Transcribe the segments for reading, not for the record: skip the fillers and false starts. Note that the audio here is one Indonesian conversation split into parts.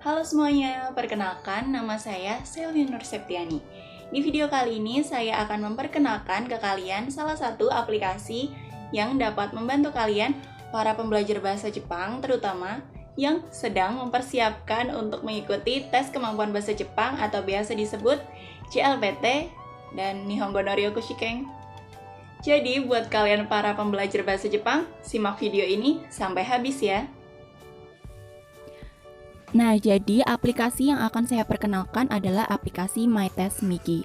Halo semuanya, perkenalkan nama saya Selvi Nur Septiani. Di video kali ini saya akan memperkenalkan ke kalian salah satu aplikasi yang dapat membantu kalian para pembelajar bahasa Jepang terutama yang sedang mempersiapkan untuk mengikuti tes kemampuan bahasa Jepang atau biasa disebut JLPT dan Nihongo no Ryoku Shiken. Jadi buat kalian para pembelajar bahasa Jepang, simak video ini sampai habis ya. Nah, jadi aplikasi yang akan saya perkenalkan adalah aplikasi MyTest Migi.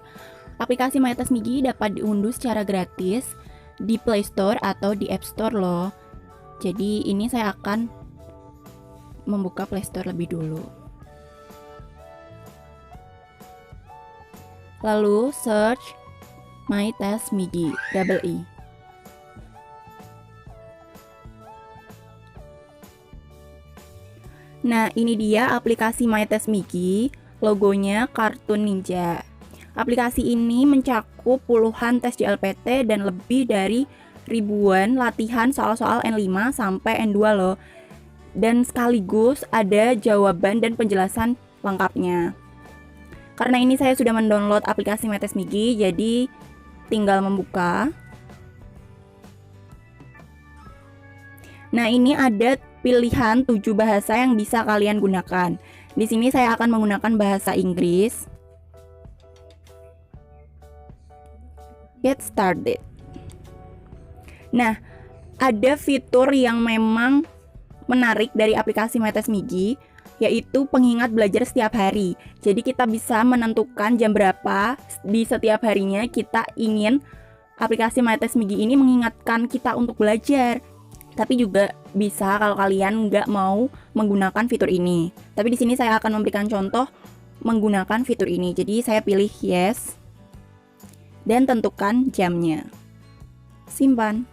Aplikasi MyTest Migi dapat diunduh secara gratis di Play Store atau di App Store loh. Jadi ini saya akan membuka Play Store lebih dulu. Lalu search MyTest Migi, double I. Nah, ini dia aplikasi MyTest Migi, logonya kartun ninja. Aplikasi ini mencakup puluhan tes JLPT dan lebih dari ribuan latihan soal-soal N5 sampai N2 loh. Dan sekaligus ada jawaban dan penjelasan lengkapnya. Karena ini saya sudah mendownload aplikasi MyTest Migi, jadi tinggal membuka. Nah, ini ada pilihan 7 bahasa yang bisa kalian gunakan. Di sini saya akan menggunakan bahasa Inggris. Get started. Nah, ada fitur yang memang menarik dari aplikasi MyTest Migi, yaitu pengingat belajar setiap hari. Jadi kita bisa menentukan jam berapa di setiap harinya kita ingin aplikasi MyTest Migi ini mengingatkan kita untuk belajar. Tapi juga bisa kalau kalian nggak mau menggunakan fitur ini. Tapi di sini saya akan memberikan contoh menggunakan fitur ini. Jadi saya pilih yes dan tentukan jamnya. Simpan.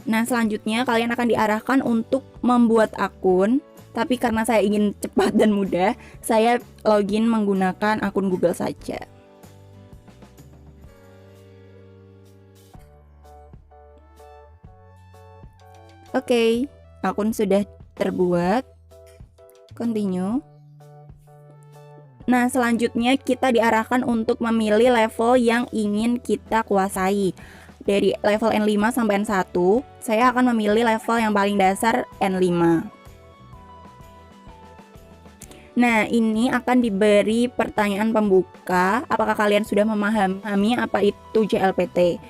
Nah, selanjutnya kalian akan diarahkan untuk membuat akun. Tapi karena saya ingin cepat dan mudah, saya login menggunakan akun Google saja. Oke, akun sudah terbuat. Continue. Nah, selanjutnya kita diarahkan untuk memilih level yang ingin kita kuasai. Dari level N5 sampai N1, saya akan memilih level yang paling dasar N5. Nah, ini akan diberi pertanyaan pembuka. Apakah kalian sudah memahami apa itu JLPT?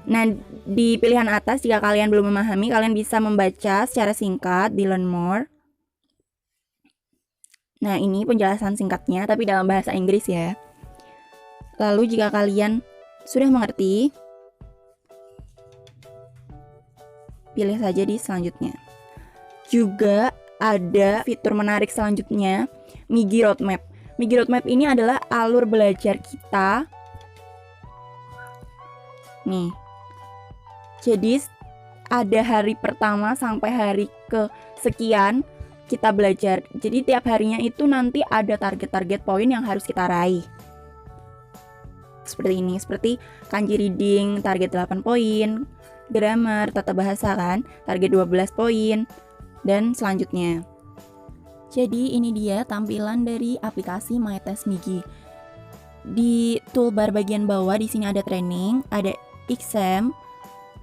Nah, di pilihan atas jika kalian belum memahami, kalian bisa membaca secara singkat di Learn More. Nah, ini penjelasan singkatnya tapi dalam bahasa Inggris ya. Lalu jika kalian sudah mengerti, pilih saja di selanjutnya. Juga ada fitur menarik selanjutnya, Migi Roadmap. Migi Roadmap ini adalah alur belajar kita. Nih. Jadi ada hari pertama sampai hari ke sekian kita belajar. Jadi tiap harinya itu nanti ada target-target poin yang harus kita raih. Seperti ini, seperti kanji reading target 8 poin, grammar, tata bahasa kan, target 12 poin, dan selanjutnya. Jadi ini dia tampilan dari aplikasi MyTest Migi. Di toolbar bagian bawah di sini ada training, ada exam,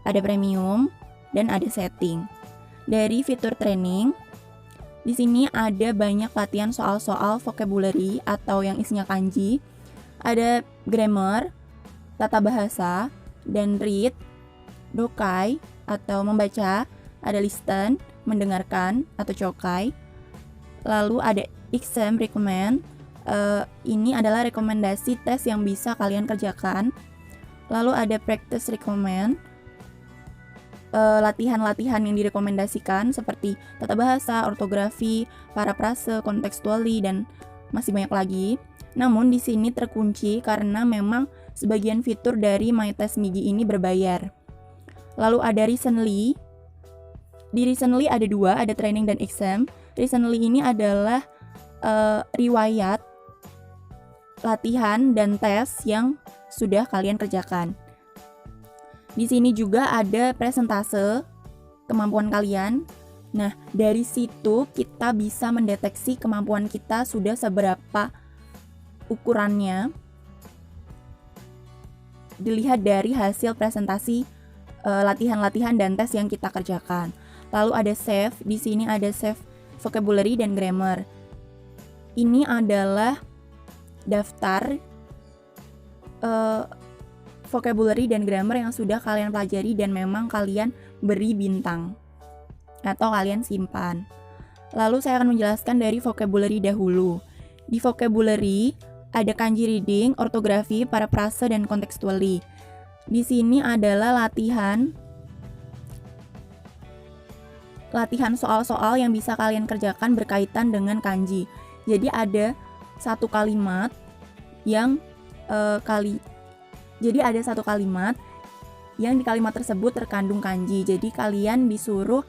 ada premium, dan ada setting. Dari fitur training, di sini ada banyak latihan soal-soal vocabulary atau yang isinya kanji, ada grammar, tata bahasa, dan read, dokai atau membaca, ada listen, mendengarkan atau chokai. Lalu ada exam recommend, ini adalah rekomendasi tes yang bisa kalian kerjakan. Lalu ada practice recommend, latihan-latihan yang direkomendasikan seperti tata bahasa, ortografi, parafrase, kontekstuali, dan masih banyak lagi. Namun di sini terkunci karena memang sebagian fitur dari MyTest Migi ini berbayar. Lalu ada Recently. Di Recently ada dua, ada training dan exam. Recently ini adalah riwayat latihan dan tes yang sudah kalian kerjakan. Di sini juga ada presentase kemampuan kalian Nah, dari situ kita bisa mendeteksi kemampuan kita sudah seberapa ukurannya. Dilihat dari hasil presentasi latihan-latihan dan tes yang kita kerjakan. Lalu ada SAFe, di sini ada SAFe vocabulary dan grammar. Ini adalah daftar vocabulary dan grammar yang sudah kalian pelajari dan memang kalian beri bintang atau kalian simpan. Lalu saya akan menjelaskan dari vocabulary dahulu. Di vocabulary ada kanji reading, ortografi, paraphrase, dan contextually. Di sini adalah latihan soal-soal yang bisa kalian kerjakan berkaitan dengan kanji. Jadi ada satu kalimat yang yang di kalimat tersebut terkandung kanji. Jadi kalian disuruh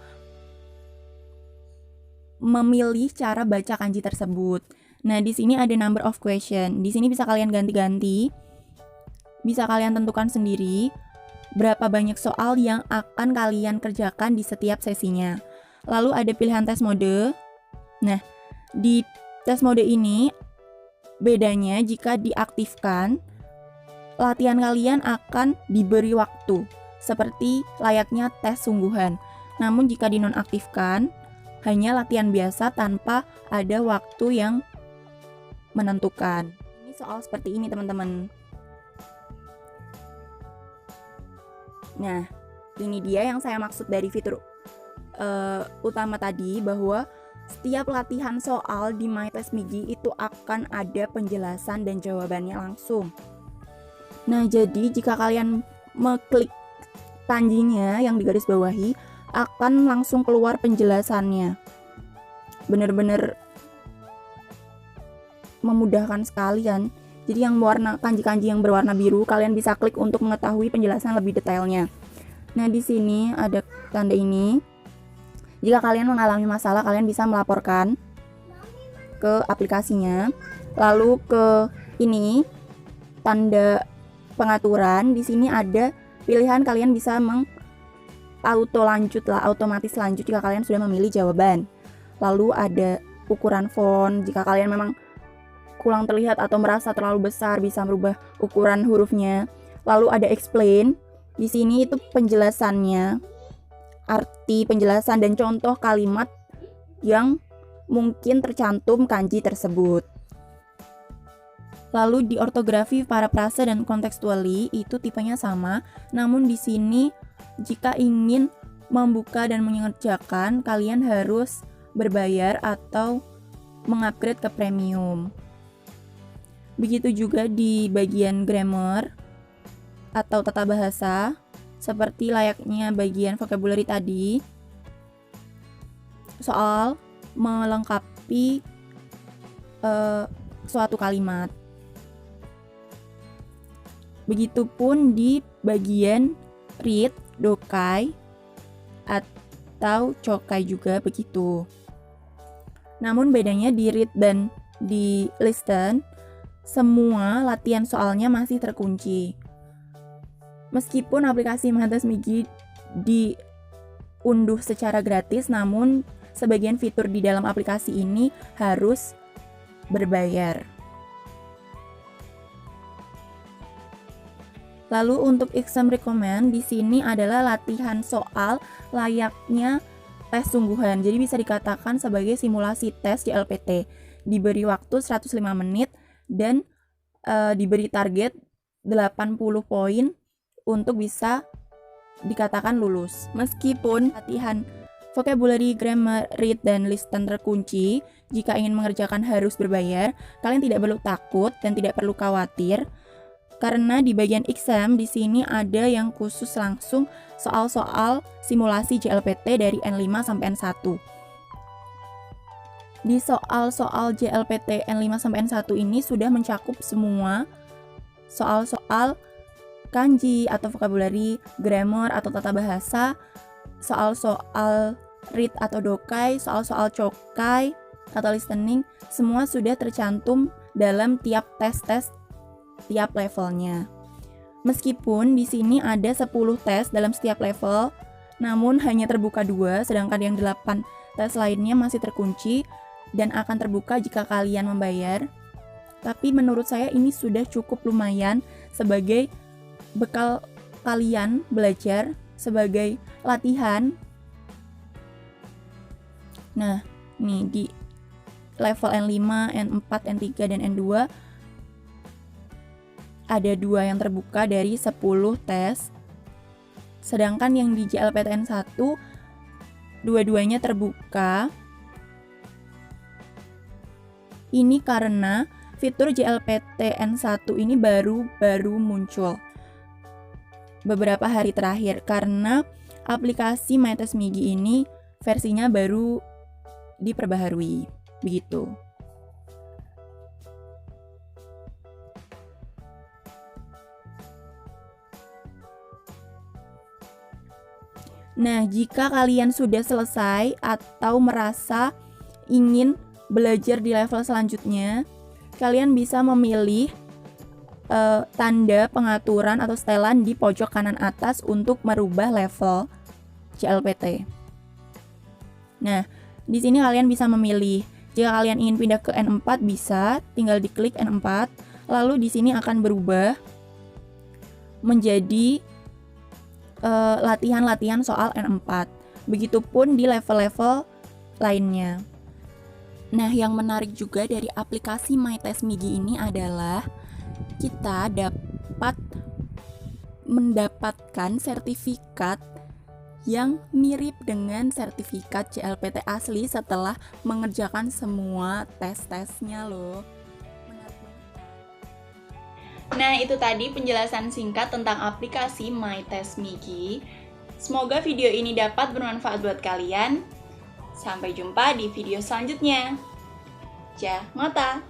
memilih cara baca kanji tersebut. Nah, di sini ada number of question. Di sini bisa kalian ganti-ganti. Bisa kalian tentukan sendiri berapa banyak soal yang akan kalian kerjakan di setiap sesinya. Lalu ada pilihan tes mode. Nah, di tes mode ini bedanya jika diaktifkan, latihan kalian akan diberi waktu seperti layaknya tes sungguhan. Namun jika dinonaktifkan, hanya latihan biasa tanpa ada waktu yang menentukan. Ini soal seperti ini, teman-teman. Nah, ini dia yang saya maksud dari fitur utama tadi, bahwa setiap latihan soal di MyTestMigi itu akan ada penjelasan dan jawabannya langsung. Nah, jadi jika kalian mengklik kanjinya yang digarisbawahi, akan langsung keluar penjelasannya. Bener-bener memudahkan sekali kan. Jadi yang warna kanji-kanji yang berwarna biru, kalian bisa klik untuk mengetahui penjelasan lebih detailnya. Nah, di sini ada tanda ini. Jika kalian mengalami masalah, kalian bisa melaporkan ke aplikasinya. Lalu ke ini tanda pengaturan. Di sini ada pilihan kalian bisa otomatis lanjut jika kalian sudah memilih jawaban. Lalu ada ukuran font, jika kalian memang kurang terlihat atau merasa terlalu besar bisa merubah ukuran hurufnya. Lalu ada explain, di sini itu penjelasannya, arti penjelasan dan contoh kalimat yang mungkin tercantum kanji tersebut. Lalu di ortografi, paraphrase, dan contextually itu tipenya sama, namun di sini jika ingin membuka dan mengerjakan, kalian harus berbayar atau mengupgrade ke premium. Begitu juga di bagian grammar atau tata bahasa, seperti layaknya bagian vocabulary tadi, soal melengkapi suatu kalimat. Begitupun di bagian read, dokai, atau cokai juga begitu. Namun bedanya di read dan di listen, semua latihan soalnya masih terkunci. Meskipun aplikasi MyTestMigi diunduh secara gratis, namun sebagian fitur di dalam aplikasi ini harus berbayar. Lalu untuk exam recommend, di sini adalah latihan soal layaknya tes sungguhan. Jadi bisa dikatakan sebagai simulasi tes JLPT. Diberi waktu 105 menit dan diberi target 80 poin untuk bisa dikatakan lulus. Meskipun latihan vocabulary, grammar, read, dan listen terkunci, jika ingin mengerjakan harus berbayar, kalian tidak perlu takut dan tidak perlu khawatir. Karena di bagian exam di sini ada yang khusus langsung soal-soal simulasi JLPT dari N5 sampai N1. Di soal-soal JLPT N5 sampai N1 ini sudah mencakup semua soal-soal kanji atau vocabulary, grammar atau tata bahasa, soal-soal read atau dokai, soal-soal cokai atau listening, semua sudah tercantum dalam tiap tes-tes tiap levelnya. Meskipun di sini ada 10 tes dalam setiap level, namun hanya terbuka 2, sedangkan yang 8 tes lainnya masih terkunci dan akan terbuka jika kalian membayar. Tapi menurut saya ini sudah cukup lumayan sebagai bekal kalian belajar, sebagai latihan. Nah, nih di level N5, N4, N3, dan N2 ada 2 yang terbuka dari 10 tes. Sedangkan yang di JLPTN 1 dua-duanya terbuka. Ini karena fitur JLPTN 1 ini baru muncul beberapa hari terakhir, karena aplikasi MyTestMigi ini versinya baru diperbaharui. Begitu. Nah, jika kalian sudah selesai atau merasa ingin belajar di level selanjutnya, kalian bisa memilih tanda pengaturan atau setelan di pojok kanan atas untuk merubah level JLPT. Nah, di sini kalian bisa memilih. Jika kalian ingin pindah ke N4 bisa, tinggal diklik N4, lalu di sini akan berubah menjadi latihan-latihan soal N4. Begitupun di level-level lainnya. Nah, yang menarik juga dari aplikasi MyTestMigi ini adalah kita dapat mendapatkan sertifikat yang mirip dengan sertifikat JLPT asli setelah mengerjakan semua tes-tesnya loh. Nah, itu tadi penjelasan singkat tentang aplikasi MyTestMigi. Semoga video ini dapat bermanfaat buat kalian. Sampai jumpa di video selanjutnya. Jah ngota.